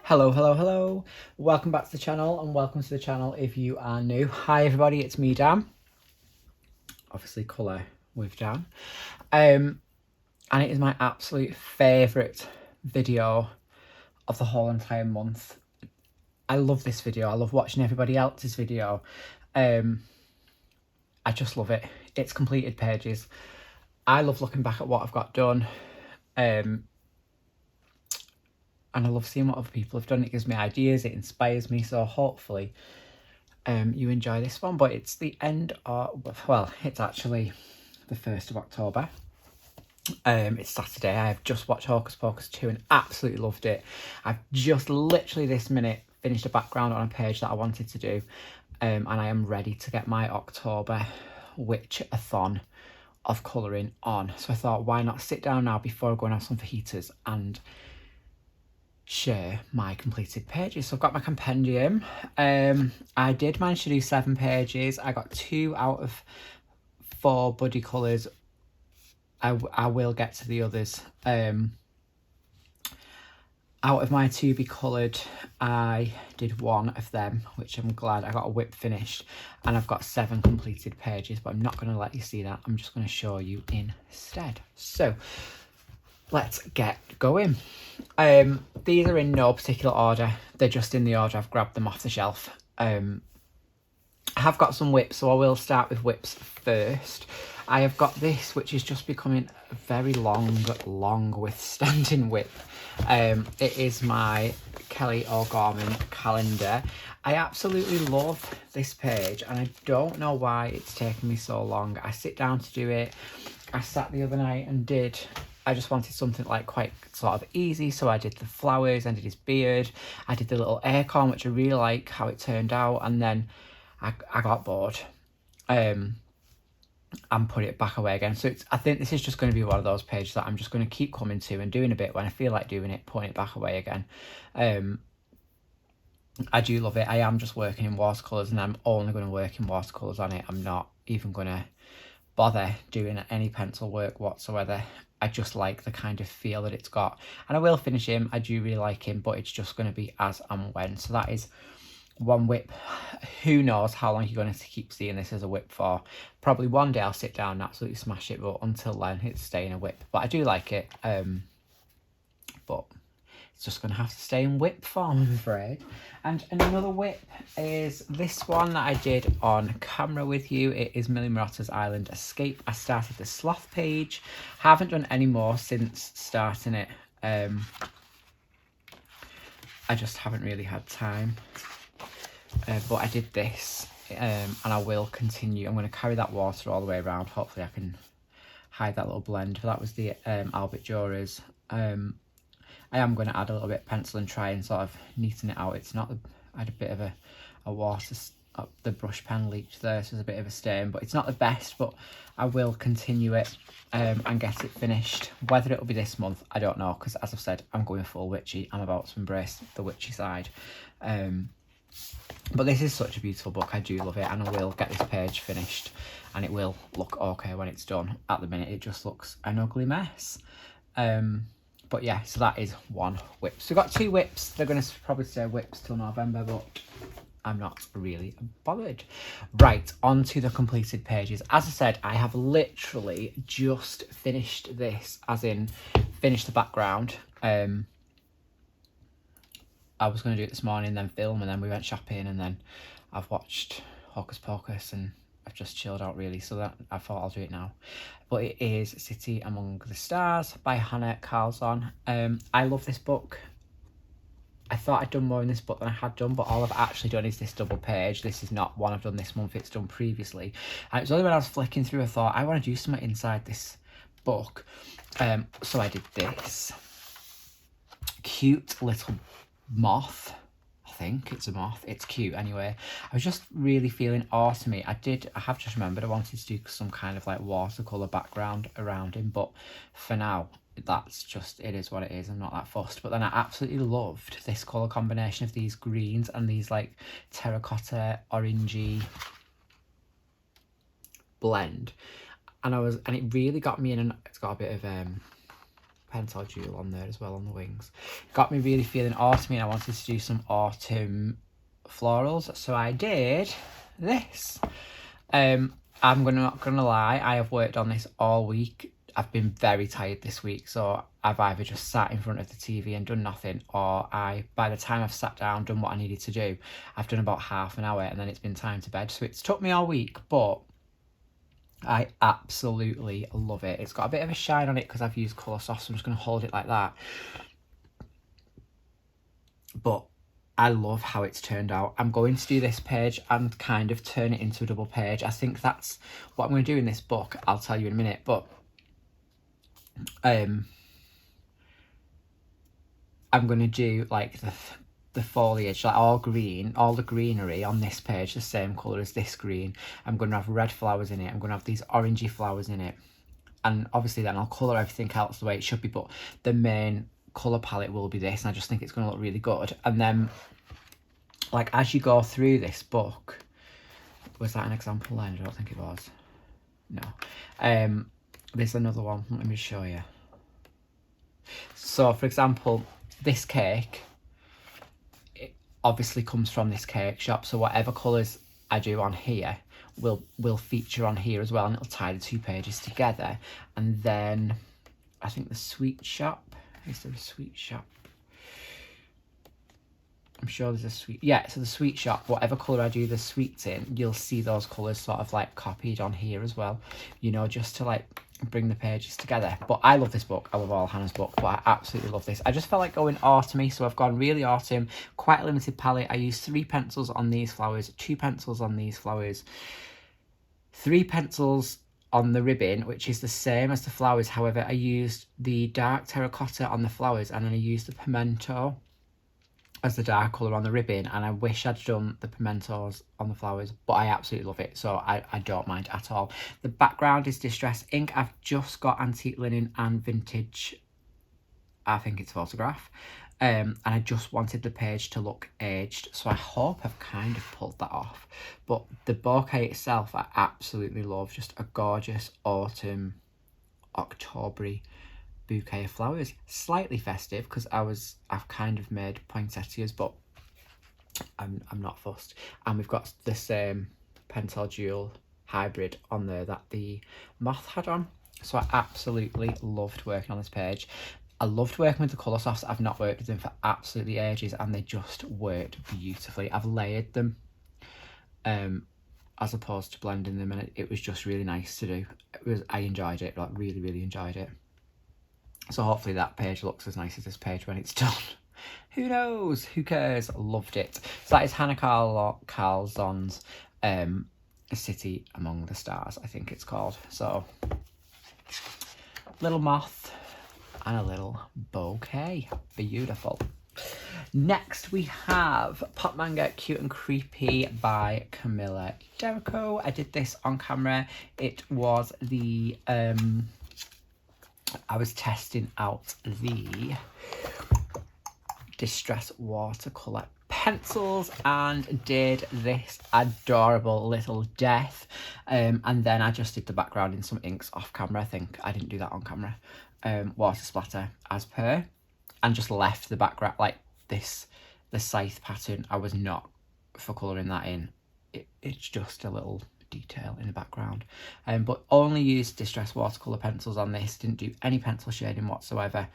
Hello. Welcome back to the channel and welcome to the channel if you are new. Hi everybody, it's me, Dan. Obviously colour with Dan. And it is my absolute favourite video of the whole entire month. I love this video. I love watching everybody else's video. I just love it. It's completed pages. I love looking back at what I've got done. And I love seeing what other people have done. It gives me ideas, it inspires me, so hopefully you enjoy this one. But it's the end of, well, it's actually the 1st of October. It's Saturday. I have just watched Hocus Pocus 2 and absolutely loved it. I've just literally this minute finished a background on a page that I wanted to do, and I am ready to get my October witch-a-thon of colouring on. So I thought, why not sit down now before I go and have some fajitas and share my completed pages. So I've got my compendium. I did manage to do 7 pages. I got 2 out of 4 buddy colours. I will get to the others. Out of my to be coloured, I did 1 of them, which I'm glad. I got a whip finished and I've got 7 completed pages, but I'm not going to let you see that. I'm just going to show you instead. So let's get going. These are in no particular order. They're just in the order I've grabbed them off the shelf. I have got some whips, so I will start with whips first. I have got this, which is just becoming a very long withstanding whip. It is my Kelly O'Gorman calendar. I absolutely love this page, and I don't know why it's taken me so long. I sit down to do it. I sat the other night and I just wanted something like quite sort of easy, so I did the flowers, I did his beard, I did the little acorn, which I really like how it turned out, and then I got bored and put it back away again. So I think this is just going to be one of those pages that I'm just going to keep coming to and doing a bit when I feel like doing it, putting it back away again. I do love it. I am just working in watercolours, and I'm only going to work in watercolours on it. I'm not even going to bother doing any pencil work whatsoever. I just like the kind of feel that it's got, and I will finish him. I do really like him, but it's just going to be as and when. So that is 1 whip. Who knows how long you're going to keep seeing this as a whip for. Probably one day I'll sit down and absolutely smash it, but until then it's staying a whip. But I do like it, but it's just going to have to stay in whip form, I'm afraid. And another whip is this one that I did on camera with you. It is Millie Marotta's Island Escape. I started the sloth page. Haven't done any more since starting it. I just haven't really had time. But I did this, and I will continue. I'm going to carry that water all the way around. Hopefully I can hide that little blend. But that was the Albert Duras. I am going to add a little bit of pencil and try and sort of neaten it out. It's not I had a bit of a water, the brush pen leaked there, so there's a bit of a stain, but it's not the best. But I will continue it and get it finished. Whether it'll be this month, I don't know, because as I've said, I'm going full witchy. I'm about to embrace the witchy side. But this is such a beautiful book. I do love it, and I will get this page finished, and it will look okay when it's done. At the minute, it just looks an ugly mess. But yeah, so that is 1 whip. So we've got 2 whips. They're going to probably stay whips till November, but I'm not really bothered. Right, on to the completed pages. As I said, I have literally just finished this, as in finished the background. I was going to do it this morning, then film, and then we went shopping, and then I've watched Hocus Pocus, and I've just chilled out really, so that I thought I'll do it now. But it is City Among the Stars by Hannah Carlson. I love this book. I thought I'd done more in this book than I had done, but all I've actually done is this double page. This is not one I've done this month, it's done previously. And it was only when I was flicking through I thought, I want to do something inside this book. So I did this. Cute little moth. I think it's a moth. It's cute anyway. I was just really feeling autumny. I have just remembered I wanted to do some kind of like watercolour background around him, but for now that's just, it is what it is. I'm not that fussed. But then I absolutely loved this colour combination of these greens and these like terracotta orangey blend, and it really got me in, and it's got a bit of pencil jewel on there as well on the wings. Got me really feeling autumny, and I wanted to do some autumn florals, so I did this. I'm not gonna lie, I have worked on this all week. I've been very tired this week, so I've either just sat in front of the TV and done nothing, or by the time I've sat down, done what I needed to do, I've done about half an hour and then it's been time to bed. So it's took me all week, but I absolutely love it. It's got a bit of a shine on it because I've used Colour Soft, so I'm just going to hold it like that. But I love how it's turned out. I'm going to do this page and kind of turn it into a double page. I think that's what I'm going to do in this book. I'll tell you in a minute, but I'm going to do like the foliage, like all green, all the greenery on this page, the same colour as this green. I'm going to have red flowers in it. I'm going to have these orangey flowers in it. And obviously then I'll colour everything else the way it should be, but the main colour palette will be this, and I just think it's going to look really good. And then, like, as you go through this book, was that an example then? I don't think it was. No. There's another one. Let me show you. So, for example, this cake, it obviously comes from this cake shop, so whatever colours I do on here will feature on here as well, and it'll tie the two pages together. And then I think the sweet shop, is there a sweet shop? I'm sure there's a sweet, yeah, so the sweet shop, whatever colour I do the sweets in, you'll see those colours sort of like copied on here as well, you know, just to like bring the pages together. But I love this book. I love all Hannah's book, but I absolutely love this. I just felt like going autumny, so I've gone really autumn, quite a limited palette. I used 3 pencils on these flowers, 2 pencils on these flowers, 3 pencils on the ribbon, which is the same as the flowers. However, I used the dark terracotta on the flowers, and then I used the pimento as the dark colour on the ribbon, and I wish I'd done the pimentos on the flowers, but I absolutely love it, so I don't mind at all. The background is distress ink. I've just got antique linen and vintage, I think it's photograph, and I just wanted the page to look aged, so I hope I've kind of pulled that off. But the bouquet itself I absolutely love, just a gorgeous autumn, October-y bouquet of flowers. Slightly festive because I've kind of made poinsettias, but I'm not fussed. And we've got the same Pentel Jewel hybrid on there that the moth had on. So I absolutely loved working on this page. I loved working with the Colour Softs. I've not worked with them for absolutely ages, and they just worked beautifully. I've layered them as opposed to blending them, and it was just really nice to do. I enjoyed it, like really enjoyed it. So hopefully that page looks as nice as this page when it's done. Who knows? Who cares? Loved it. So that is Hannah Carlzon's City Among the Stars, I think it's called. So, little moth and a little bouquet. Beautiful. Next we have Pop Manga Cute and Creepy by Camilla Derrico. I did this on camera. It was the I was testing out the Distress watercolour pencils and did this adorable little death, and then I just did the background in some inks off camera. I think I didn't do that on camera. Water splatter as per, and just left the background like this, the scythe pattern. I was not for colouring that in. It's just a little detail in the background, but only used Distress watercolour pencils on this. Didn't do any pencil shading whatsoever,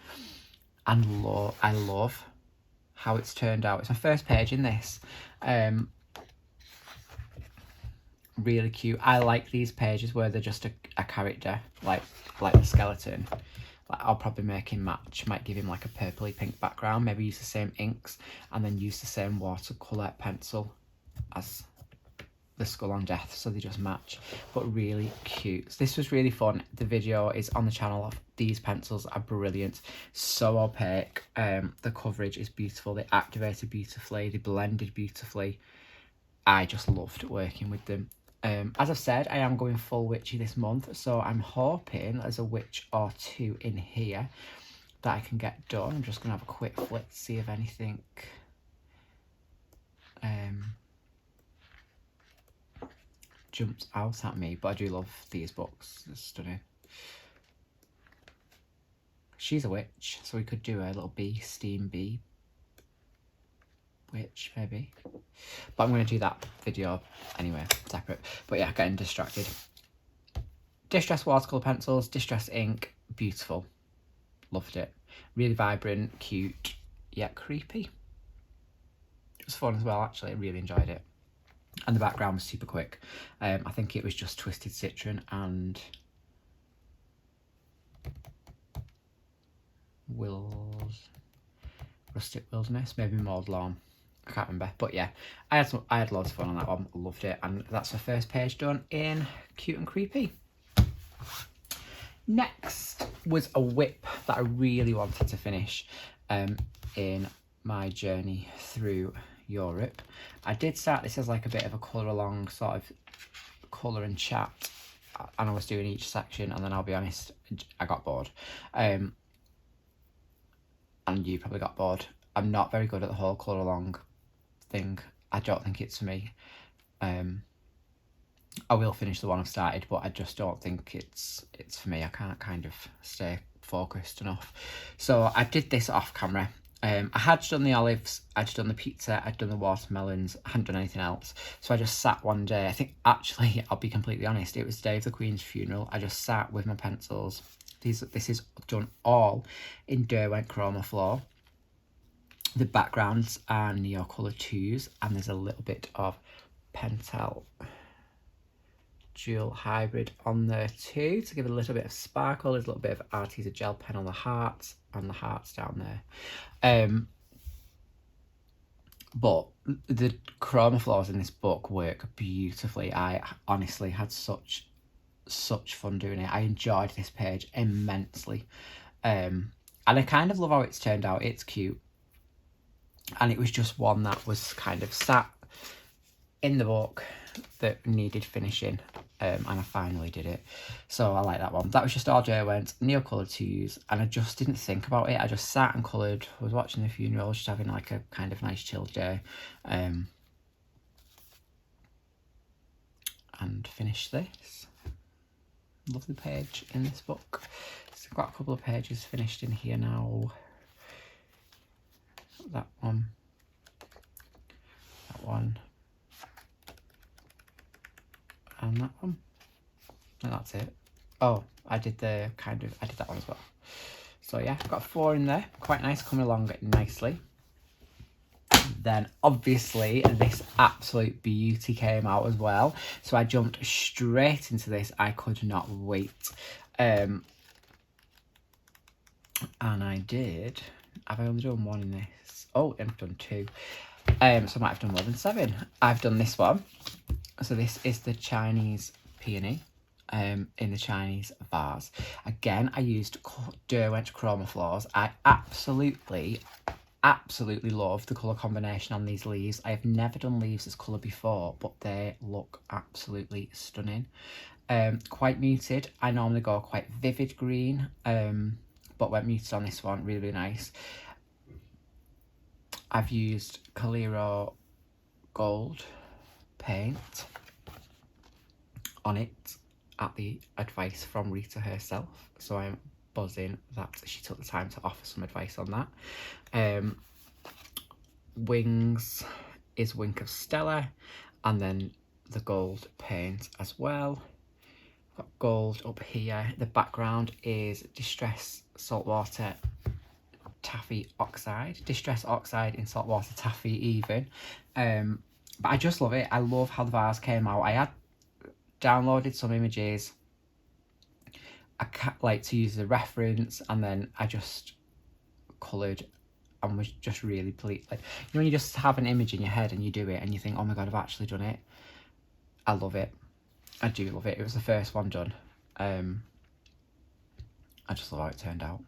and I love how it's turned out. It's my first page in this. Really cute. I like these pages where they're just a character, like the skeleton. Like, I'll probably make him match, might give him like a purpley pink background, maybe use the same inks and then use the same watercolour pencil as the Skull on Death, so they just match. But really cute. So this was really fun. The video is on the channel. These pencils are brilliant, so opaque. The coverage is beautiful. They activated beautifully, they blended beautifully. I just loved working with them. As I've said, I am going full witchy this month, so I'm hoping there's a witch or 2 in here that I can get done. I'm just gonna have a quick flick to see if anything jumps out at me, but I do love these books. They're stunning. She's a witch, so we could do a little bee, steam bee witch, maybe. But I'm going to do that video anyway, separate. But yeah, getting distracted. Distress watercolour pencils, Distress ink, beautiful. Loved it. Really vibrant, cute, yet creepy. It was fun as well, actually. I really enjoyed it. And the background was super quick. I think it was just Twisted Citron and Rustic Wilderness, maybe Maud Lawn. I can't remember, but yeah, I had loads of fun on that one. Loved it, and that's the first page done in Cute and Creepy. Next was a whip that I really wanted to finish in my journey through Europe. I did start this as like a bit of a colour along, sort of colour and chat, and I was doing each section, and then I'll be honest, I got bored. And you probably got bored. I'm not very good at the whole colour along thing. I don't think it's for me. I will finish the one I've started, but I just don't think it's for me. I can't kind of stay focused enough. So I did this off camera. I had done the olives, I'd done the pizza, I'd done the watermelons, I hadn't done anything else. So I just sat one day, I think actually, I'll be completely honest, it was the day of the Queen's funeral. I just sat with my pencils. This is done all in Derwent Chroma Floor. The backgrounds are Neocolor 2s, and there's a little bit of Pentel Dual Hybrid on there too, to give it a little bit of sparkle. There's a little bit of Arteza gel pen on the hearts, and the hearts down there. But the chroma floors in this book work beautifully. I honestly had such fun doing it. I enjoyed this page immensely. And I kind of love how it's turned out. It's cute. And it was just one that was kind of sat in the book that needed finishing, and I finally did it. So I like that one. That was just all Derwent, Neocolor 2s, and I just didn't think about it. I just sat and coloured, was watching the funeral, just having like a kind of nice chill day, and finished this. Lovely page in this book. So I've got a couple of pages finished in here now. That one. And that one. And that's it. Oh, I did that one as well. So yeah, I've got 4 in there. Quite nice, coming along nicely. Then obviously this absolute beauty came out as well. So I jumped straight into this. I could not wait. And I did. Have I only done 1 in this? Oh, I've done 2. So I might have done more than 7. I've done this one. So this is the Chinese peony in the Chinese vase. Again, I used Derwent Chroma Floors. I absolutely love the colour combination on these leaves. I have never done leaves this colour before, but they look absolutely stunning. Quite muted. I normally go quite vivid green, but went muted on this one. Really nice. I've used Calero Gold paint on it at the advice from Rita herself, so I'm buzzing that she took the time to offer some advice on that. Wings is Wink of Stella, and then the gold paint as well. Got gold up here. The background is Distress Saltwater Taffy Oxide, Distress Oxide in Saltwater Taffy even. But I just love it. I love how the vase came out. I had downloaded some images. I like to use the reference, and then I just coloured and was just really pleased. Like, you know, when you just have an image in your head and you do it and you think, oh my god, I've actually done it. I love it. I do love it. It was the first one done. I just love how it turned out.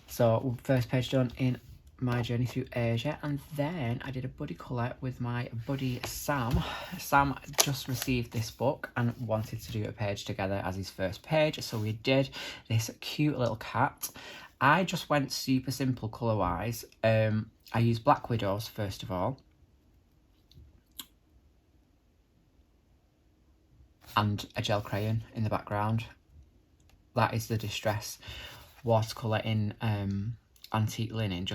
So first page done in my journey through Asia, and then I did a buddy colour with my buddy Sam. Sam just received this book and wanted to do a page together as his first page, so we did this cute little cat. I just went super simple colour wise. I used Black Widows first of all, and a gel crayon in the background. that is the Distress watercolour in Antique Linen.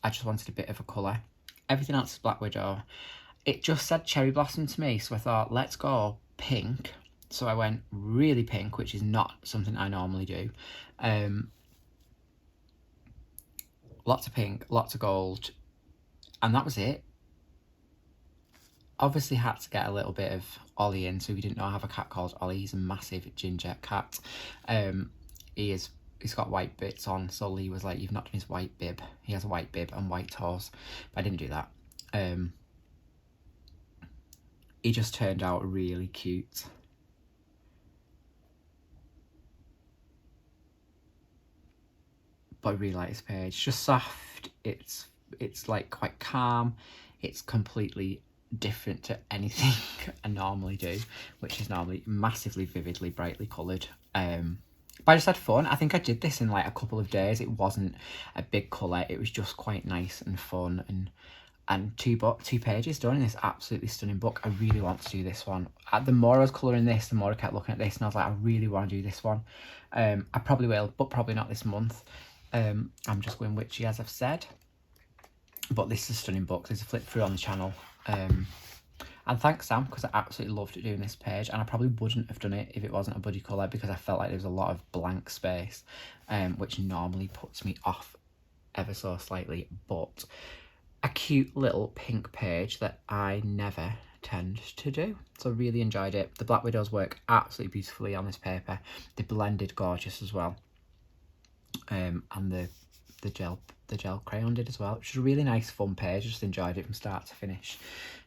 I just wanted a bit of a colour. Everything else is Black Widow. It just said Cherry Blossom to me, so I thought, let's go pink. So I went really pink, which is not something I normally do. Lots of pink, lots of gold, and that was it. Obviously had to get a little bit of Ollie in, so if you didn't know I have a cat called Ollie, he's a massive ginger cat. He's got white bits on, so Lee was like, you've not done his white bib. He has a white bib and white toes, but I didn't do that. He just turned out really cute. But I really like this page. It's just soft, it's like quite calm, it's completely different to anything I normally do, which is normally massively vividly brightly coloured. But I just had fun. I think I did this in like a couple of days. It wasn't a big colour, it was just quite nice and fun, and two pages done in this absolutely stunning book. I really want to do this one. The more I was colouring this, the more I kept looking at this, and I was like, I really want to do this one. I probably will, but probably not this month. I'm just going witchy, as I've said. But this is a stunning book. There's a flip through on the channel. And thanks, Sam, because I absolutely loved doing this page, and I probably wouldn't have done it if it wasn't a buddy colour, because I felt like there was a lot of blank space, which normally puts me off ever so slightly. But a cute little pink page that I never tend to do, so really enjoyed it. The Black Widows work absolutely beautifully on this paper. They blended gorgeous as well, and the gel crayon did as well, which is a really nice fun page. I just enjoyed it from start to finish.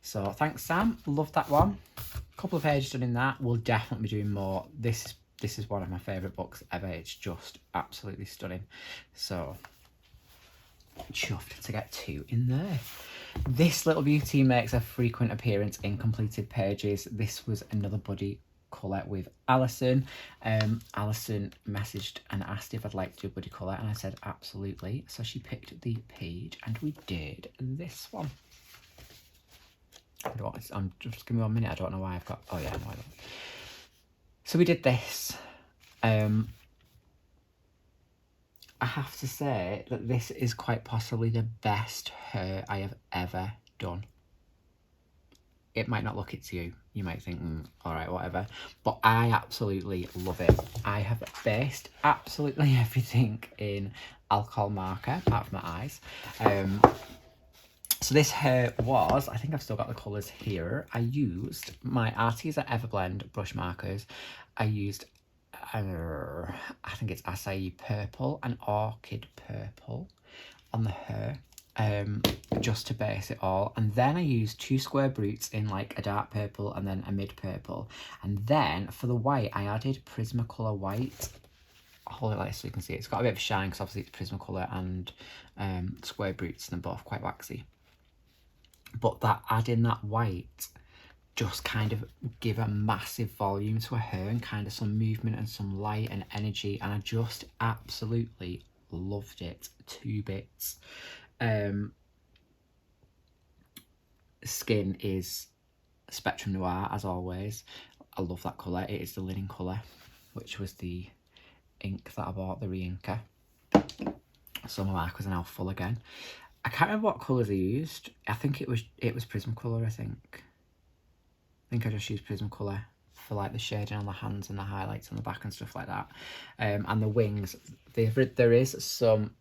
So thanks, Sam, loved that one. A couple of pages done in that. We'll definitely be doing more. This is one of my favourite books ever. It's just absolutely stunning, so chuffed to get 2 in there. This little beauty makes a frequent appearance in completed pages. This was another buddy colour with Alison. Alison messaged and asked if I'd like to do a buddy colour, and I said absolutely. So she picked the page and we did this one. I'm just give me 1 minute. I don't know why I've got, oh yeah, no, I don't. So we did this. I have to say that this is quite possibly the best hair I have ever done. It might not look it to you. You might think, all right, whatever. But I absolutely love it. I have based absolutely everything in alcohol marker, apart from my eyes. So this hair was, I think I've still got the colours here. I used my Arteza Everblend brush markers. I used, I think it's Acai Purple and Orchid Purple on the hair. Just to base it all, and then I used 2 square brutes in like a dark purple and then a mid purple, and then for the white I added Prismacolor white. I'll hold it like this so you can see it. It's got a bit of shine because obviously it's Prismacolor and square brutes, and they're both quite waxy, but that adding that white just kind of give a massive volume to her hair and kind of some movement and some light and energy, and I just absolutely loved it to bits. Skin is Spectrum Noir, as always. I love that colour. It is the linen colour, which was the ink that I bought, the re-inker. So my markers are now full again. I can't remember what colours I used. I think it was Prismacolor, I think I just used Prismacolor for like the shading on the hands and the highlights on the back and stuff like that. And the wings, there is some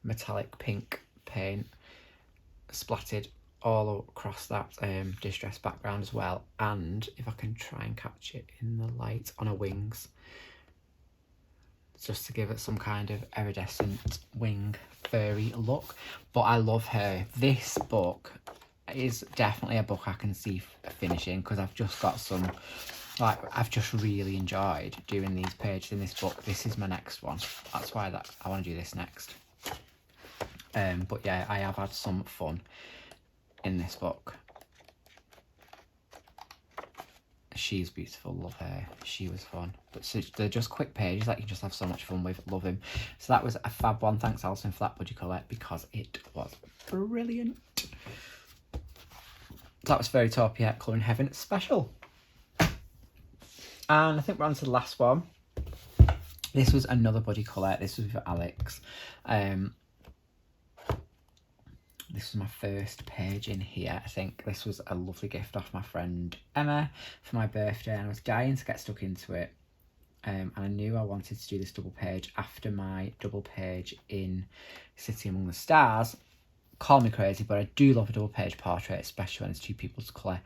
metallic pink paint splattered all across that Distress background as well, and if I can try and catch it in the light on her wings, just to give it some kind of iridescent wing furry look. But I love her. This book is definitely a book I can see finishing, because I've just got some, like, I've just really enjoyed doing these pages in this book. This is my next one. That's why I want to do this next. But yeah, I have had some fun in this book. She's beautiful, love her. She was fun. But so they're just quick pages that you just have so much fun with. Love him. So that was a fab one. Thanks, Alison, for that budgie colour, because it was brilliant. That was Fairytopia Colouring Heaven special. And I think we're on to the last one. This was another body colour. This was with Alex. This was my first page in here. I think this was a lovely gift off my friend Emma for my birthday, and I was dying to get stuck into it. And I knew I wanted to do this double page after my double page in City Among the Stars. Call me crazy, but I do love a double page portrait, especially when it's two people to colour.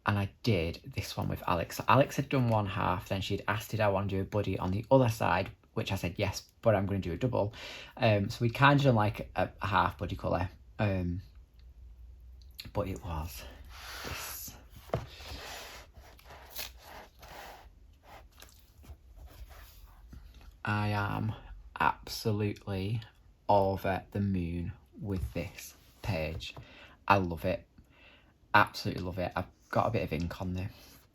And I did this one with Alex. So Alex had done one half, then she'd asked did I want to do a buddy on the other side, which I said yes, but I'm going to do a double. So we kind of done like a half buddy colour. But it was this. I am absolutely over the moon with this page. I love it. Absolutely love it. I've got a bit of ink on the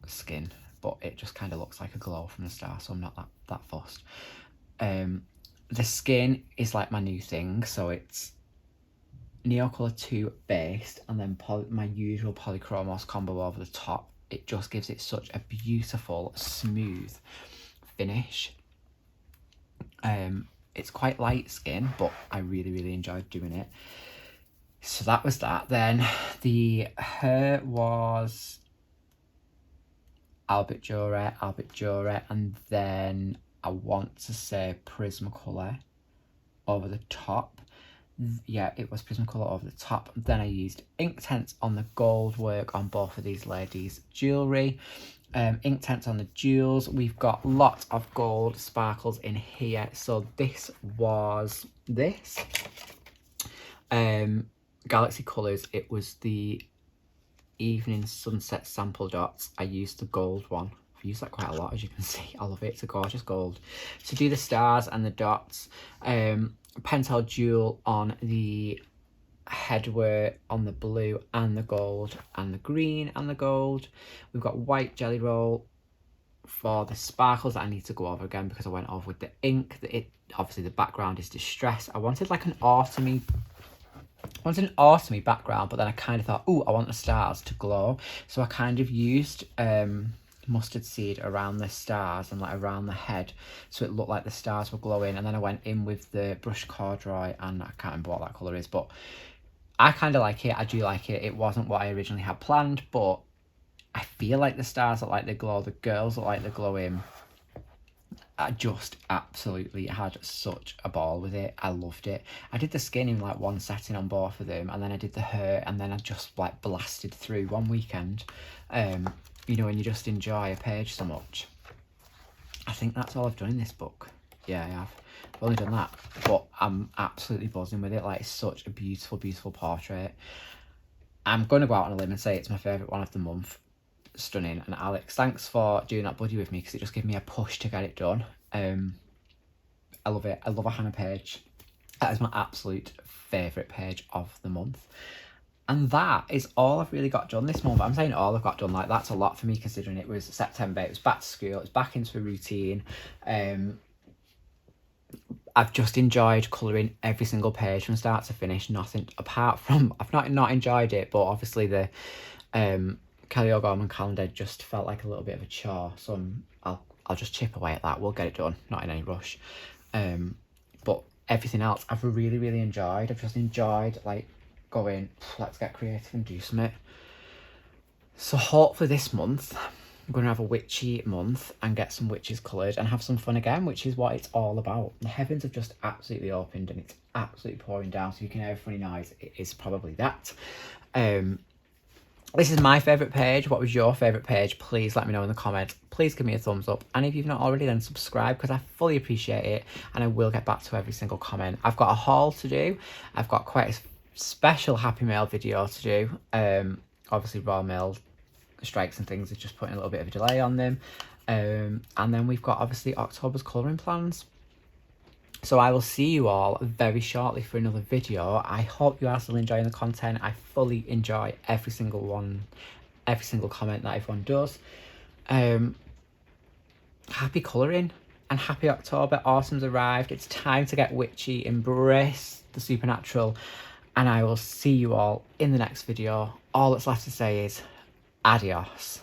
skin, but it just kind of looks like a glow from the start, so I'm not that fussed. The skin is like my new thing, so it's Neocolor 2 based and then my usual Polychromos combo over the top. It just gives it such a beautiful, smooth finish. It's quite light skin, but I really enjoyed doing it. So that was that. Then the hair was Albert Jura, and then I want to say Prismacolor over the top. Yeah, it was Prismacolor over the top. Then I used Inktense on the gold work on both of these ladies' jewellery. Inktense on the jewels. We've got lots of gold sparkles in here. So this was this. Galaxy Colours. It was the Evening Sunset Sample Dots. I used the gold one. I've used that quite a lot, as you can see. I love it. It's a gorgeous gold. To do the stars and the dots, Pentel Jewel on the headwear on the blue and the gold and the green and the gold. We've got white jelly roll for the sparkles that I need to go over again because I went over with the ink. Obviously the background is distressed. I wanted like an autumny background, but then I kind of thought, oh, I want the stars to glow, so I kind of used mustard seed around the stars and like around the head so it looked like the stars were glowing, and then I went in with the brushed corduroy, and I can't remember what that colour is, but I kind of like it. I do like it. It wasn't what I originally had planned, but I feel like the stars look like they glow, the girls look like they're glowing. I just absolutely had such a ball with it. I loved it. I did the skin in like one setting on both of them, and then I did the hair, and then I just like blasted through one weekend. You know, when you just enjoy a page so much. I think that's all I've done in this book. Yeah, I have. I've only done that, but I'm absolutely buzzing with it. Like, it's such a beautiful portrait. I'm going to go out on a limb and say it's my favourite one of the month. Stunning. And Alex, thanks for doing that buddy with me, because it just gave me a push to get it done. I love it. I love a Hannah page. That is my absolute favourite page of the month. And that is all I've really got done this month. I'm saying all I've got done, like that's a lot for me considering it was September, it was back to school, it's back into a routine. I've just enjoyed colouring every single page from start to finish. Nothing apart from, I've not enjoyed it, but obviously the Kelly O'Gorman calendar just felt like a little bit of a chore, so I'll just chip away at that. We'll get it done, not in any rush. But everything else I've really enjoyed. I've just enjoyed like going, let's get creative and do something. So hopefully this month I'm going to have a witchy month and get some witches coloured and have some fun again, which is what it's all about. The heavens have just absolutely opened and it's absolutely pouring down, so you can hear a funny noise. It is probably that. This is my favourite page. What was your favourite page? Please let me know in the comments. Please give me a thumbs up. And if you've not already, then subscribe, because I fully appreciate it. And I will get back to every single comment. I've got a haul to do. I've got quite a special Happy Mail video to do. Obviously, Royal Mail strikes and things are just putting a little bit of a delay on them. And then we've got, obviously, October's colouring plans. So I will see you all very shortly for another video. I hope you are still enjoying the content. I fully enjoy every single one, every single comment that everyone does. Happy colouring and happy October. Autumn's arrived. It's time to get witchy, embrace the supernatural, and I will see you all in the next video. All that's left to say is adios.